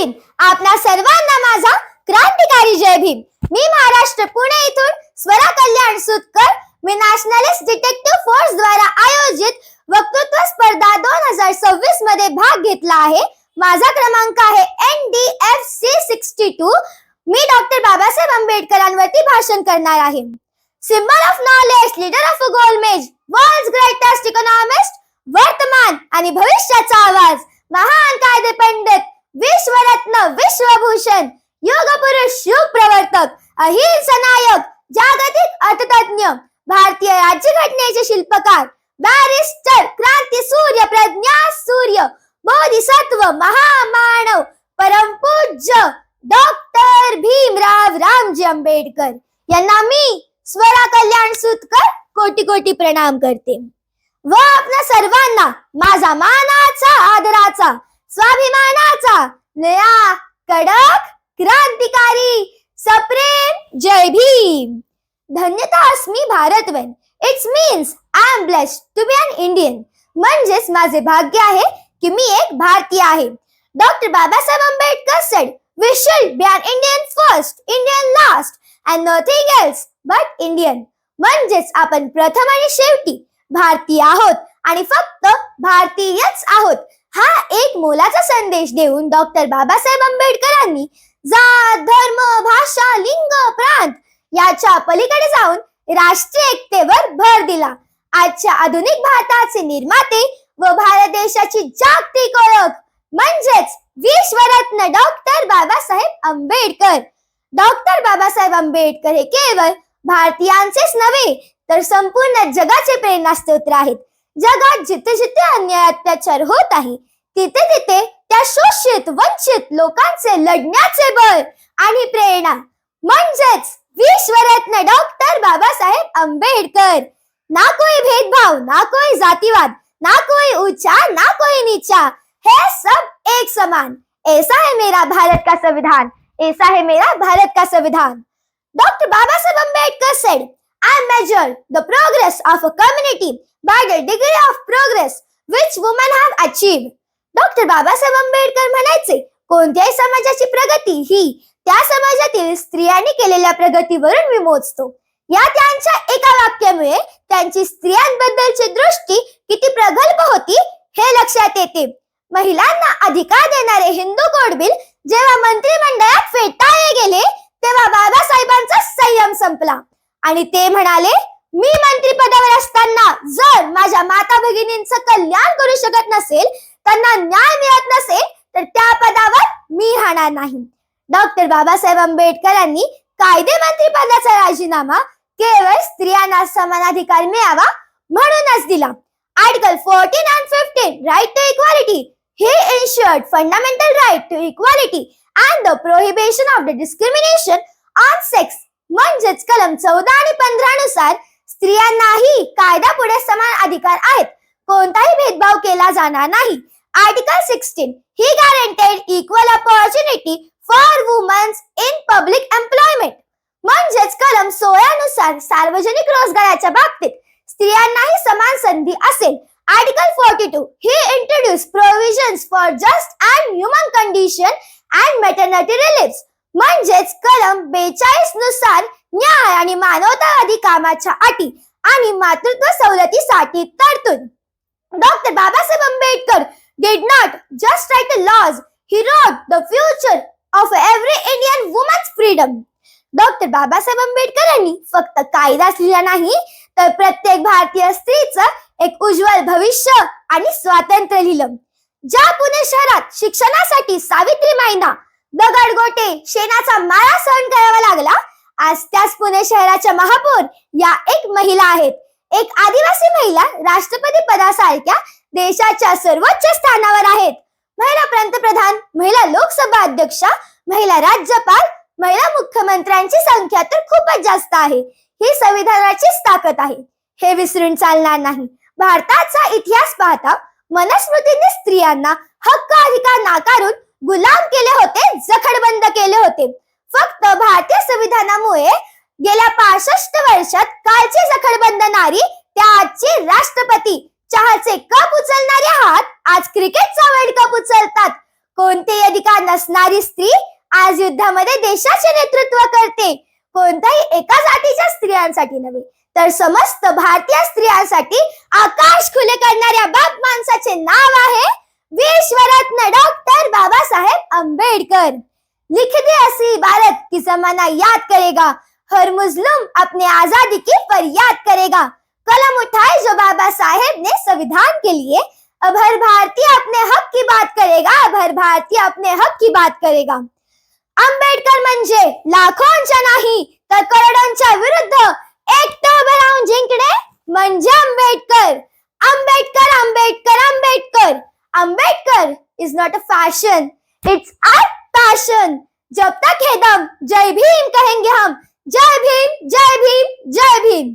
हिंद. आपल्या सर्वांना माझा क्रांतिकारी जय भीम. मी महाराष्ट्र पुणे इथून स्वरा कल्याण सुतकर. मी नॅशनलिस्ट डिटेक्टिव्ह फोर्स द्वारा आयोजित वक्तृत्व स्पर्धा 2026 मध्ये भाग घेतला आहे. माझा क्रमांक आहे NDFC 62. मी डॉक्टर बाबासाहेब आंबेडकरांवरती भाषण करणार आहे. Symbol of knowledge, leader of a गोलमेज, वर्ल्ड्स ग्रेटेस्ट इकॉनॉमिस्ट, वर्तमान आणि भविष्याचा आवाज, महान कायदे पंडित, विश्वरत्न, विश्वभूषण, योग पुरुष, युग प्रवर्तक, अहिंसा नायक, जागतिक अर्थतज्ञ, भारतीय राज्यघटनेचे शिल्पकार, बॅरिस्टर, क्रांती सूर्य, प्रज्ञा सूर्य, बोधिसत्व, महामानव, परमपूज्य डॉक्टर भीमराव रामजी आंबेडकर यांना मी स्वरा कल्याण सुतकर कोटी कोटी प्रणाम करते व आपल्या सर्वांना माझा मानाचा, आदराचा, स्वाभिमानाचा, नया कडक क्रांतिकारी सप्रेम जय भीम. धन्यतास्मी भारतवन. It's means I am blessed to be an Indian. म्हणजेच माझे भाग्य आहे की मी एक भारतीय आहे. Doctor Babasaheb Ambedkar said, we should be an Indian first, Indian last, and nothing else but Indian. म्हणजेच आपण प्रथम आणि शेवटी भारतीय आहोत आणि फक्त भारतीयच आहोत. हा एक मोलाचा संदेश देऊन डॉक्टर बाबासाहेब आंबेडकरांनी जात, धर्म, भाषा, लिंग, प्रांत याच्या पलीकडे जाऊन राष्ट्रीय एकतेवर भर दिला. आजच्या आधुनिक भारताचे निर्माते व भारत देशाची जागतिक ओळख म्हणजेच विश्वरत्न डॉक्टर बाबासाहेब आंबेडकर. डॉक्टर बाबासाहेब आंबेडकर हे केवळ भारतीयांचेच नव्हे तर संपूर्ण जगाचे प्रेरणास्त्रोत आहेत. जगात जिथे जिथे अन्याय अत्याचार होत आहे तिथे तिथे त्या शोषित, वंचित लोकांचे लढण्याचे बळ आणि प्रेरणा म्हणजेच विश्वरत्न डॉक्टर बाबासाहेब आंबेडकर. ना कोई भेदभाव, ना कोई जातिवाद, ना कोई ऊंचा, ना कोई नीचा, है सब एक समान. ऐसा है मेरा भारत का संविधान, ऐसा है मेरा भारत का संविधान. Doctor Babasaheb Ambedkar said, I measure the progress of a community by the degree of progress which women have achieved. Doctor Babasaheb Ambedkar म्हणायचे, कोणत्याही समाजाची प्रगती ही त्या समाजातील स्त्रियांनी केलेल्या प्रगतीवरून मी मोजतो. या त्यांच्या एका वाक्यामुळे त्यांची स्त्रियांबद्दलची दृष्टी किती प्रगल्भ होती हे लक्षात येते. महिलांना अधिकार देणारे हिंदू कोड बिल जेव्हा मंत्रिमंडळात फेटाळले गेले तेव्हा बाबासाहेबांचा संयम संपला आणि ते म्हणाले, मी मंत्रिपदावर असताना जर माझ्या माता भगिनींचं कल्याण करू शकत नसेल, त्यांना न्याय मिळत नसेल तर त्या पदावर मी राहणार नाही. डॉक्टर बाबासाहेब आंबेडकरांनी कायदे मंत्री पदाचा राजीनामा केवळ स्त्रियांना समान अधिकार मिळावा म्हणूनच दिला. Article 14 and 15 right to equality हे ensured fundamental right to equality and the prohibition of the discrimination on sex. म्हणजेच कलम 14 आणि 15 नुसार स्त्रियांनाही कायद्यापुढे समान अधिकार आहेत, कोणताही भेदभाव केला जाणार नाही. Article 16 he guaranteed equal opportunity for women in public employment. म्हणजेच कलम 16 नुसार सार्वजनिक रोजगाराच्या बाबतीत स्त्रियांनाही समान संधी असेल. Article 42 he introduced provisions for just and human condition and maternity reliefs. म्हणजेच कलम 42 नुसार न्याय आणि मानवतावादी कामाच्या अटी आणि मातृत्व सवलतीसाठी तरतूद. Doctor Babasaheb Ambedkar did not just write the laws, he wrote the future of every Indian woman's freedom. Doctor Babasaheb आंबेडकरांनी फक्त कायदाच लिहिला नाही तर प्रत्येक भारतीय स्त्रीचं एक उज्ज्वल भविष्य आणि स्वातंत्र्य लिहिलं. ज्या पुणे शहरात शिक्षणासाठी सावित्रीमाईंना दगडगोटे, शेणाचा माळा सहन करावा लागला, आज त्याच पुणे शहराच्या महापौर या एक महिला आहेत. एक आदिवासी महिला राष्ट्रपती पदासारख्या देशाच्या सर्वोच्च स्थानावर आहेत. महिला पंतप्रधान, महिला लोकसभा अध्यक्षा, महिला राज्यपाल, महिला मुख्यमंत्र्यांची संख्या तर खूपच जास्त आहे. ही संविधानाचीच ताकद आहे, हे विसरून चालणार नाही. भारताचा इतिहास पाहता मनुस्मृतीने स्त्रियांना हक्क अधिकार नाकारून गुलाम केले होते, जखडबंद केले होते. फक्त भारतीय संविधानामुळे गेल्या 65 वर्षात कालची जखडबंद नारी त्या आजची राष्ट्रपती, चहाचे कप उचलणारे हात आज क्रिकेटचा वर्ल्ड कप उचलतात. कोणतेही अधिकार नसणारी स्त्री आज युद्धामध्ये देशाचे नेतृत्व करते. कोणत्याही एका जातीच्या स्त्रियांसाठी नव्हे, तर समस्त भारतीय स्त्रियांसाठी आकाश खुले करणाऱ्या बाप माणसाचे नाव आहे विश्वरत्न डॉक्टर बाबासाहेब आंबेडकर. लिख दे ऐसी इबारत कि जमाना याद करेगा, हर मुस्लिम अपने आजादी की फरियाद करेगा. कलम उठाए जो बाबा साहेब ने संविधान के लिए, अब हर भारतीय अपने हक की बात करेगा, अब हर भारतीय अपने हक की बात करेगा. आंबेडकर म्हणजे लाखोंच्या नाही तर करोडोंच्या विरुद्ध एकटं उभं राहून जिंकणे म्हणजे Ambedkar. Ambedkar Ambedkar Ambedkar. Ambedkar is not a fashion, it's our passion. जब तक है दम जय भीम कहेंगे हम. जय भीम जय भीम जय भीम.